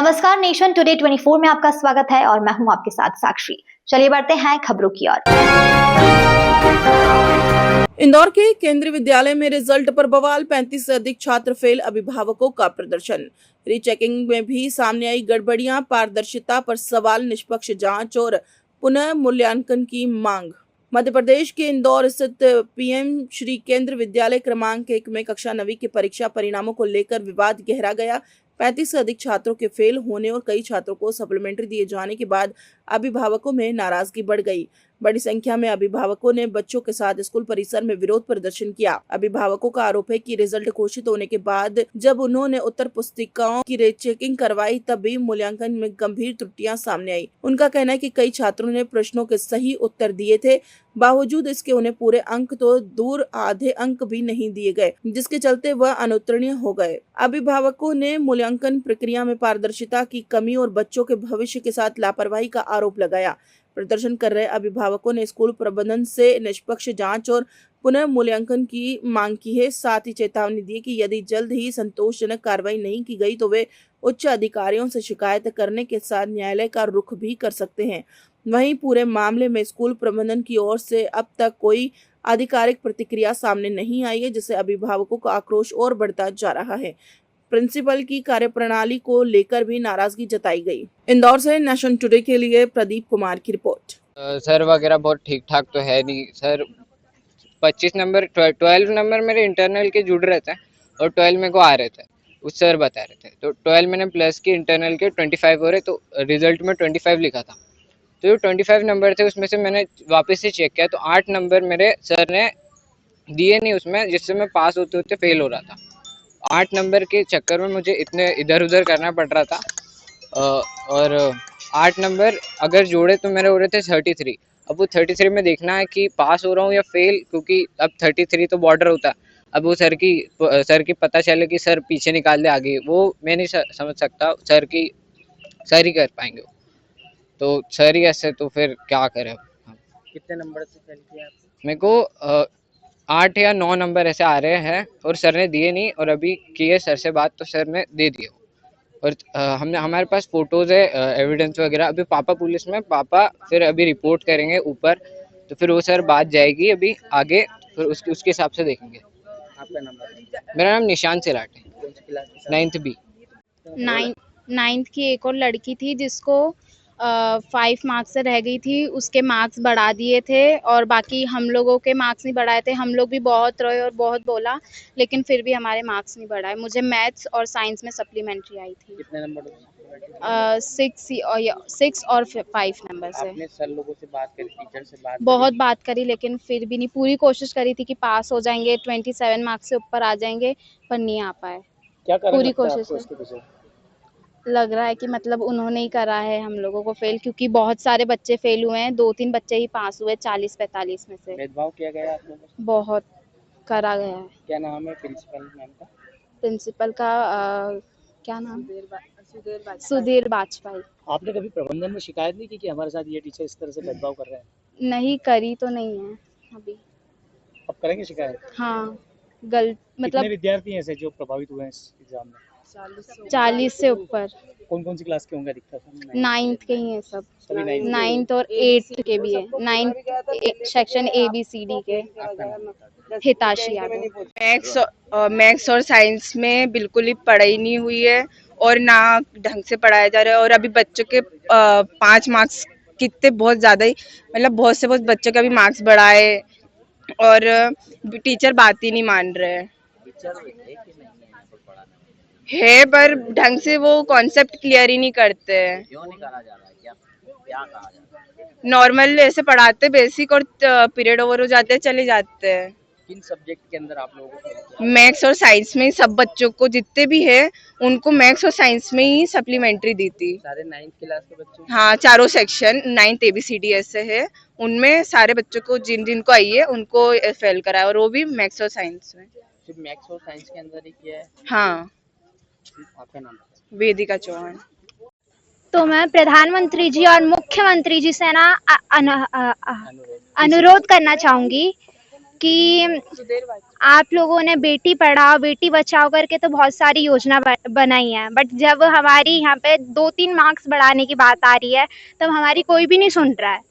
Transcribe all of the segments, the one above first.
नमस्कार, nation today 24 में आपका स्वागत है और मैं हूं आपके साथ साक्षी। चलिए बढ़ते हैं खबरों की ओर। इंदौर के केंद्रीय विद्यालय में रिजल्ट पर बवाल, 35 से अधिक छात्र फेल, अभिभावकों का प्रदर्शन। रीचेकिंग में भी सामने आई गड़बड़ियां, पारदर्शिता पर सवाल, निष्पक्ष जांच और पुनः मूल्यांकन की मांग। मध्य प्रदेश के इंदौर स्थित पीएम श्री केंद्र विद्यालय क्रमांक 1 में कक्षा 9वीं के परीक्षा परिणामों को लेकर विवाद गहरा गया। 35 से अधिक छात्रों के फेल होने और कई छात्रों को सप्लीमेंट्री दिए जाने के बाद अभिभावकों में नाराजगी बढ़ गई। बड़ी संख्या में अभिभावकों ने बच्चों के साथ स्कूल परिसर में विरोध प्रदर्शन किया। अभिभावकों का आरोप है कि रिजल्ट घोषित होने के बाद जब उन्होंने उत्तर पुस्तिकाओं की रीचेकिंग करवाई तब भी मूल्यांकन में गंभीर त्रुटियां सामने आई। उनका कहना है कि कई छात्रों ने प्रश्नों के सही उत्तर दिए थे, बावजूद इसके उन्हें पूरे अंक तो दूर आधे अंक भी नहीं दिए गए, जिसके चलते वह अनुत्तीर्ण हो गए। अभिभावकों ने मूल्यांकन प्रक्रिया में पारदर्शिता की कमी और बच्चों के भविष्य के साथ लापरवाही का आरोप लगाया। प्रदर्शन कर रहे अभिभावकों ने स्कूल प्रबंधन से निष्पक्ष जांच और पुनः मूल्यांकन की मांग की है। साथ ही चेतावनी दी कि यदि जल्द ही संतोषजनक कार्रवाई नहीं की गई तो वे उच्च अधिकारियों से शिकायत करने के साथ न्यायालय का रुख भी कर सकते हैं। वहीं पूरे मामले में स्कूल प्रबंधन की ओर से अब तक कोई आधिकारिक प्रतिक्रिया सामने नहीं आई है, जिससे अभिभावकों का आक्रोश और बढ़ता जा रहा है। प्रिंसिपल की कार्यप्रणाली को लेकर भी नाराजगी जताई गई। इंदौर से नेशन टुडे के लिए प्रदीप कुमार की रिपोर्ट। सर वगैरह बहुत ठीक ठाक तो है नहीं सर। 25 नंबर 12 नंबर मेरे इंटरनल के जुड़ रहे थे और 12 मेरे को आ रहे थे, उस सर बता रहे थे। तो 12 मैंने प्लस की, इंटरनल के 25 हो रहे, तो रिजल्ट में 25 लिखा था। तो जो 25 नंबर थे उसमें से मैंने वापस से चेक किया तो 8 नंबर मेरे सर ने दिए नहीं उसमें, जिससे मैं पास होते होते फेल हो रहा था। 8 नंबर के चक्कर में मुझे इतने इधर उधर करना पड़ रहा था। और 8 नंबर अगर जोड़े तो मेरे हो रहे थे 33। अब वो 33 में देखना है कि पास हो रहा हूँ या फेल, क्योंकि अब 33 तो बॉर्डर होता है। अब वो सर की पता चले कि सर पीछे निकाल दे आगे, वो मैं नहीं समझ सकता। सर ही कर पाएंगे। तो सर ही ऐसे, तो फिर क्या करें। कितने नंबर से फेल किया आपने? मेरे को 8 या 9 नंबर ऐसे आ रहे हैं और सर ने दिए नहीं, और अभी किए सर से बात तो सर ने दे दिए। और हमारे पास फोटोज है, एविडेंस वगैरह। अभी पापा पुलिस में, पापा फिर अभी रिपोर्ट करेंगे ऊपर, तो फिर वो सर बात जाएगी अभी आगे, फिर उसके हिसाब से देखेंगे। आपका नंबर? मेरा नाम निशान सिलाट है, कौन सी क्लास की? 9th B। नाइन्थ की एक और लड़की थी जिसको 5 मार्क्स से रह गई थी, उसके मार्क्स बढ़ा दिए थे और बाकी हम लोगों के मार्क्स नहीं बढ़ाए थे। हम लोग भी बहुत रोए और बहुत बोला, लेकिन फिर भी हमारे मार्क्स नहीं बढ़ाए। मुझे मैथ्स और साइंस में सप्लीमेंट्री आई थी। कितने नंबर? 6 और 5 नंबर से। आपने सर लोगों से बात करी, टीचर से बहुत बात करी, लेकिन फिर भी नहीं। पूरी कोशिश करी थी कि पास हो जाएंगे, 27 मार्क्स से ऊपर आ जाएंगे, पर नहीं आ पाए। क्या कारण पूरी लगता है कोशिश आपको इसके पीछे? लग रहा है कि मतलब उन्होंने ही करा है हम लोगों को फेल, क्योंकि बहुत सारे बच्चे फेल हुए हैं, 2-3 बच्चे ही पास हुए 40-45 में से। भेदभाव किया गया आप लोगों से? बहुत करा गया है। क्या नाम है प्रिंसिपल मैम का? प्रिंसिपल का क्या नाम? सुधीर बाजपेयी। आपने कभी प्रबंधन में शिकायत नहीं की कि हमारे साथ ये टीचर इस तरह से भेदभाव कर रहे हैं? नहीं करी तो नहीं है अभी। अब करेंगे शिकायत? हाँ, कितने मतलब विद्यार्थी हैं ऐसे जो प्रभावित हुए हैं इस एग्जाम में? 40 से ऊपर। कौन सी क्लास के होंगे अधिकतर? 9th के ही हैं सब। सभी 9th 9th और 8th के भी है। 9th सेक्शन ABCD के। आपका नाम? हिताशी यादव। मैथ्स और साइंस में बिल्कुल ही पढ़ाई नहीं हुई है और ना ढंग से पढ़ाया जा रहा है। और अभी बच्चों के 5 मार्क्स कितने बहुत ज़्यादा ही, मतलब बहुत से बहुत बच्चों का भी मार्क्स बढ़ाए और टीचर बात ही नहीं मान रहे हैं। है पर ढंग से वो कॉन्सेप्ट क्लियर ही नहीं करते हैं। क्यों नहीं करा जा रहा है? क्या कहा जा रहा है? नॉर्मल ऐसे पढ़ाते बेसिक और पीरियड ओवर हो जाते हैं, चले जाते हैं। किन सब्जेक्ट के अंदर आप लोगों को? मैथ्स और साइंस में सब बच्चों को, जितने भी है उनको मैथ्स और साइंस में ही सप्लीमेंट्री दी थी। सारे 9th क्लास के बच्चों? हाँ, चारों सेक्शन 9th ABCD ऐसे है, उनमें सारे बच्चों को जिनको आई है उनको फेल कराया, और वो भी मैथ्स और साइंस में। सिर्फ मैथ्स और साइंस के अंदर ही किया है? हाँ। आपका नाम? वेदिका चौहान। तो मैं प्रधानमंत्री जी और मुख्यमंत्री जी से ना अनुरोध करना चाहूंगी कि आप लोगों ने बेटी पढ़ाओ बेटी बचाओ करके तो बहुत सारी योजना बनाई है, बट जब हमारी यहाँ पे 2-3 मार्क्स बढ़ाने की बात आ रही है तब हमारी कोई भी नहीं सुन रहा है,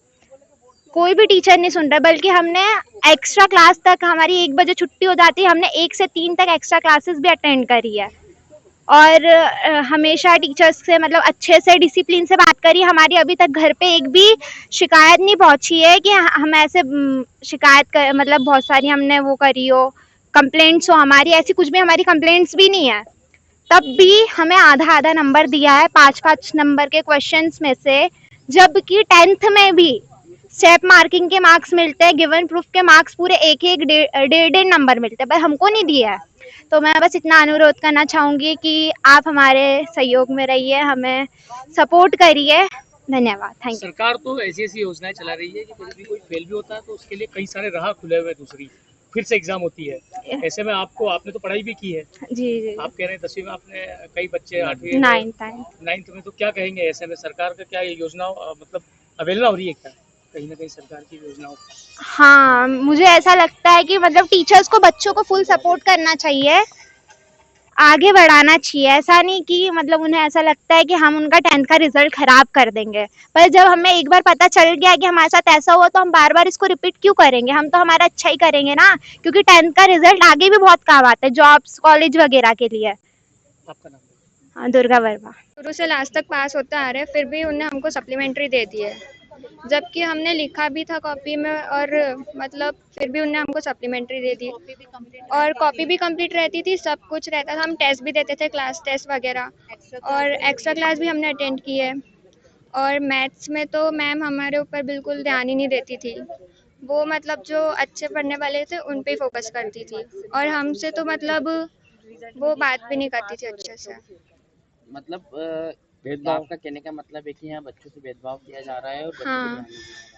कोई भी टीचर नहीं सुन रहा है। बल्कि हमने एक्स्ट्रा क्लास तक, हमारी 1 बजे छुट्टी हो जाती है, हमने 1 से 3 तक एक्स्ट्रा क्लासेस भी अटेंड करी है और हमेशा टीचर्स से मतलब अच्छे से डिसिप्लिन से बात करी। हमारी अभी तक घर पे एक भी शिकायत नहीं पहुंची है कि हम ऐसे शिकायत कर, मतलब बहुत सारी हमने वो करी हो, कंप्लेंट्स हो हमारी, ऐसी कुछ भी हमारी कंप्लेंट्स भी नहीं है। तब भी हमें आधा नंबर दिया है 5-5 नंबर के क्वेश्चंस में से, जबकि 10th में भी स्टेप मार्किंग के मार्क्स मिलते हैं, गिवन प्रूफ के मार्क्स पूरे 1-1 1.5 नंबर मिलते हैं, पर हमको नहीं दिया है। तो मैं बस इतना अनुरोध करना चाहूंगी कि आप हमारे सहयोग में रहिए, हमें सपोर्ट करिए। धन्यवाद, थैंक यू। सरकार तो ऐसी योजनाएं चला रही है कि कोई फेल भी होता है तो उसके लिए कई सारे राह खुले हुए हैं, दूसरी फिर से एग्जाम होती है। ऐसे में आपने तो पढ़ाई भी की है, जी आप कह रहे हैं 10वीं में आपने, कई बच्चे 8वीं 9th में, तो क्या कहेंगे ऐसे में? सरकार का क्या योजना मतलब अवेलना हो रही है क्या कहीं ना कहीं सरकार की योजनाओं? हाँ, मुझे ऐसा लगता है कि मतलब टीचर्स को बच्चों को फुल सपोर्ट करना चाहिए, आगे बढ़ाना चाहिए। ऐसा नहीं कि मतलब उन्हें ऐसा लगता है कि हम उनका 10th का रिजल्ट खराब कर देंगे, पर जब हमें एक बार पता चल गया कि हमारे साथ ऐसा हुआ तो हम बार-बार इसको रिपीट क्यों करेंगे? हम तो हमारा अच्छा ही करेंगे ना, क्योंकि 10th का रिजल्ट आगे भी बहुत काम आता है, जॉब्स, कॉलेज वगैरह के लिए। आपका नाम? हाँ, दुर्गा वर्मा। शुरू से लास्ट तक पास होता आ रहे हैं, फिर भी उन्हें हमको सप्लीमेंट्री दे दी है, जबकि हमने लिखा भी था कॉपी में, और मतलब फिर भी उन्हें हमको सप्लीमेंट्री दे दी। और कॉपी भी कंप्लीट रहती थी, सब कुछ रहता था, हम टेस्ट भी देते थे, क्लास टेस्ट वगैरह, और एक्स्ट्रा क्लास भी हमने अटेंड की है। और मैथ्स में तो मैम हमारे ऊपर बिल्कुल ध्यान ही नहीं देती थी, वो मतलब जो अच्छे पढ़ने वाले थे उन पे ही फोकस करती थी, और हमसे तो मतलब वो बात भी नहीं करती थी अच्छे से। मतलब भेदभाव का कहने का मतलब है कि यहाँ बच्चों से भेदभाव किया जा रहा है और बच्चों को ध्यान नहीं दिया जा रहा है।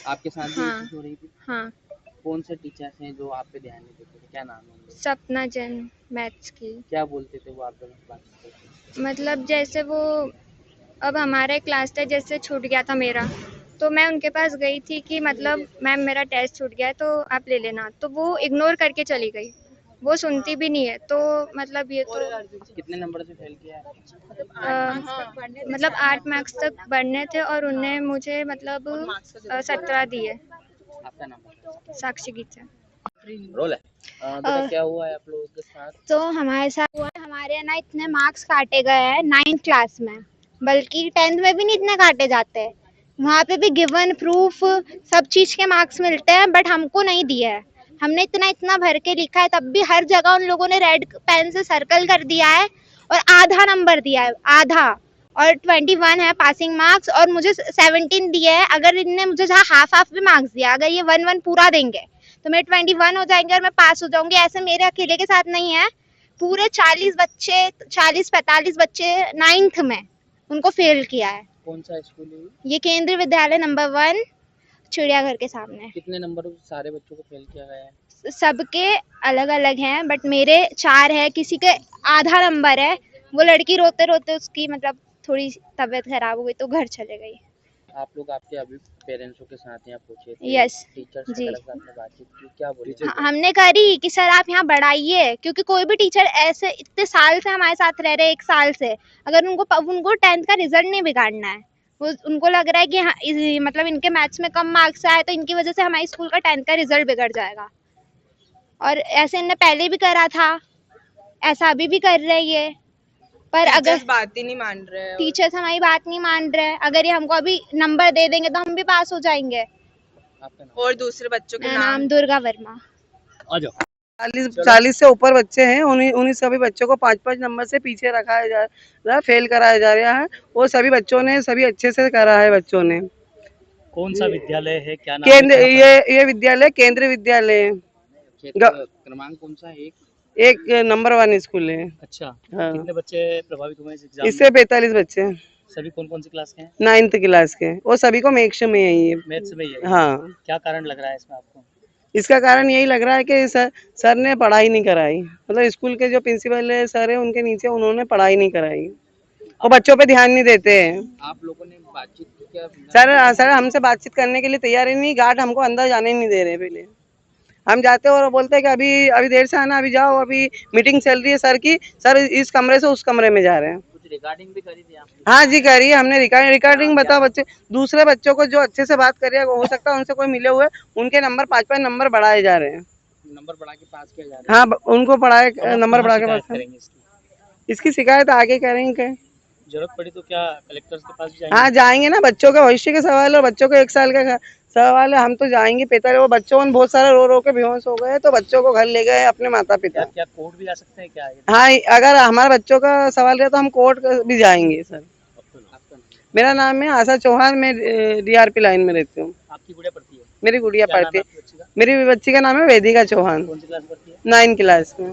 आपके साथ भी ये चीज़ हो रही थी? हाँ, कौन से टीचर्स हैं जो आप पे ध्यान नहीं देते थे, क्या नाम है उनका? सपना जैन मैथ्स की। क्या बोलते थे वो आप दोनों से बातचीत करते? मतलब जैसे वो, अब हमारा क्लास टेस्ट जैसे छूट गया था मेरा, तो मैं उनके पास गई थी कि मतलब मैम मेरा टेस्ट छूट गया है तो आप ले लेना, तो वो इग्नोर करके चली गई, वो सुनती भी नहीं है। तो मतलब ये तो कितने नंबर से फेल किया है? मतलब 8 मार्क्स तक बढ़ने थे और उन्हें मुझे मतलब 17 दिए। आपका नाम बताओ। साक्षी गीता। रोल है। बेटा क्या हुआ है आप लोगों के साथ? तो हमारे साथ हुआ है, हमारे यहाँ ना इतने मार्क्स काटे गए हैं 9th क्लास में, बल्कि 10th में भी नहीं इतने काटे जाते। वहाँ पे भी गिवन प्रूफ सब चीज के मार्क्स मिलते हैं, बट हमको नहीं दिया है। हमने इतना भर के लिखा है, तब भी हर जगह उन लोगों ने रेड पेन से सर्कल कर दिया है और आधा नंबर दिया है, आधा। और 21 है पासिंग मार्क्स और मुझे 17 दिए है। अगर इनने मुझे जहाँ हाफ भी मार्क्स दिया, अगर ये 1 पूरा देंगे तो मेरे 21 हो जाएंगे और मैं पास हो जाऊंगी। ऐसे मेरे अकेले के साथ नहीं है, पूरे 40-45 बच्चे 9th में उनको फेल किया है। कौन सा स्कूल है ये केंद्रीय विद्यालय नंबर 1 चिड़ियाघर के सामने। कितने नंबर सारे बच्चों को फेल किया गया है? सबके अलग अलग हैं, बट मेरे 4 है, किसी के आधा नंबर है। वो लड़की रोते रोते उसकी मतलब थोड़ी तबीयत खराब हो गई तो घर चले गई। आप लोग आपके अभी पेरेंट्सों के साथ यहाँ पहुंचे थे? यस टीचर्स जी। के साथ में बातचीत की, क्या बोले? हमने करी कि सर आप यहाँ बढ़ाइए, क्योंकि कोई भी टीचर ऐसे इतने साल से हमारे साथ रह रहे, 1 साल से, अगर उनको 10th का रिजल्ट नहीं बिगाड़ना है, वो उनको लग रहा है कि हाँ, मतलब इनके मैथ्स में कम मार्क्स आए तो इनकी वजह से हमारे स्कूल का 10th का रिजल्ट बिगड़ जाएगा। और ऐसे इनने पहले भी करा था, ऐसा अभी भी कर रहे ये, पर अगर बात ही नहीं मान रहे हैं। टीचर्स हमारी बात नहीं मान रहे, अगर ये हमको अभी नंबर दे देंगे तो हम भी पास हो जाएंगे। आपका नाम? और दूसरे बच्चों के मेरा नाम दुर्गा वर्मा। आ जाओ। 40 से ऊपर बच्चे हैं, उन्हीं सभी बच्चों को 5-5 नंबर से पीछे रखा जा रहा है, फेल कराया जा रहा है। वो सभी बच्चों ने सभी अच्छे से करा है बच्चों ने। कौन सा विद्यालय है, क्या नाम है? केंद्र ये विद्यालय केंद्रीय विद्यालय है। क्रमांक कौन सा है? एक नंबर 1 स्कूल है। अच्छा, हाँ। कितने बच्चे प्रभावित हुए इस एग्जाम इससे 45 बच्चे हैं, सभी कौन सी क्लास के हैं? 9th क्लास के। वो सभी को मैथ्स में है। मैथ्स में ही है। हाँ, क्या कारण लग रहा है इसमें आपको? इसका कारण यही लग रहा है कि सर ने पढ़ाई नहीं कराई, मतलब स्कूल के जो प्रिंसिपल है सर है उनके नीचे उन्होंने पढ़ाई नहीं कराई और बच्चों पे ध्यान नहीं देते हैं। आप लोगों ने बातचीत की क्या? सर हमसे बातचीत करने के लिए तैयार ही नहीं, गार्ड हमको अंदर जाने नहीं दे रहे। पहले हम जाते हैं और बोलते हैं कि अभी देर से आना, अभी जाओ, अभी मीटिंग चल रही है सर की, सर इस कमरे से उस कमरे में जा रहे हैं। कुछ रिकॉर्डिंग भी करी थी आपने? हाँ जी करी है हमने रिकॉर्डिंग। बताओ बच्चे दूसरे बच्चों को जो अच्छे से बात कर रहे हैं, हो सकता है उनसे कोई मिले हुए, उनके नंबर 5-5 नंबर बढ़ाए जा रहे हैं। नंबर बढ़ा के पास किया जा रहा है। हाँ उनको पढ़ाए, नंबर बढ़ा के शिकायत पास। करेंगे इसकी शिकायत आगे करेंगे। जरूरत पड़ी तो क्या कलेक्टर के पास भी जाएंगे? हाँ जाएंगे ना, बच्चों का भविष्य के सवाल है, बच्चों को 1 साल का सवाल है, हम तो जाएंगे। पिता वो बच्चों में बहुत सारे रो के बेहोश हो गए, तो बच्चों को घर ले गए अपने माता पिता। क्या कोर्ट भी जा सकते हैं क्या? हाँ अगर हमारे बच्चों का सवाल है तो हम कोर्ट भी जाएंगे सर। मेरा नाम है आशा चौहान, मैं DRP लाइन में रहती हूँ। आपकी गुड़िया पढ़ती है? मेरी गुड़िया क्या नाम पढ़ती है है, आपकी बच्ची का? मेरी बच्ची का नाम है वेदिका चौहान, कौन सी क्लास में पढ़ती है? 9 क्लास में।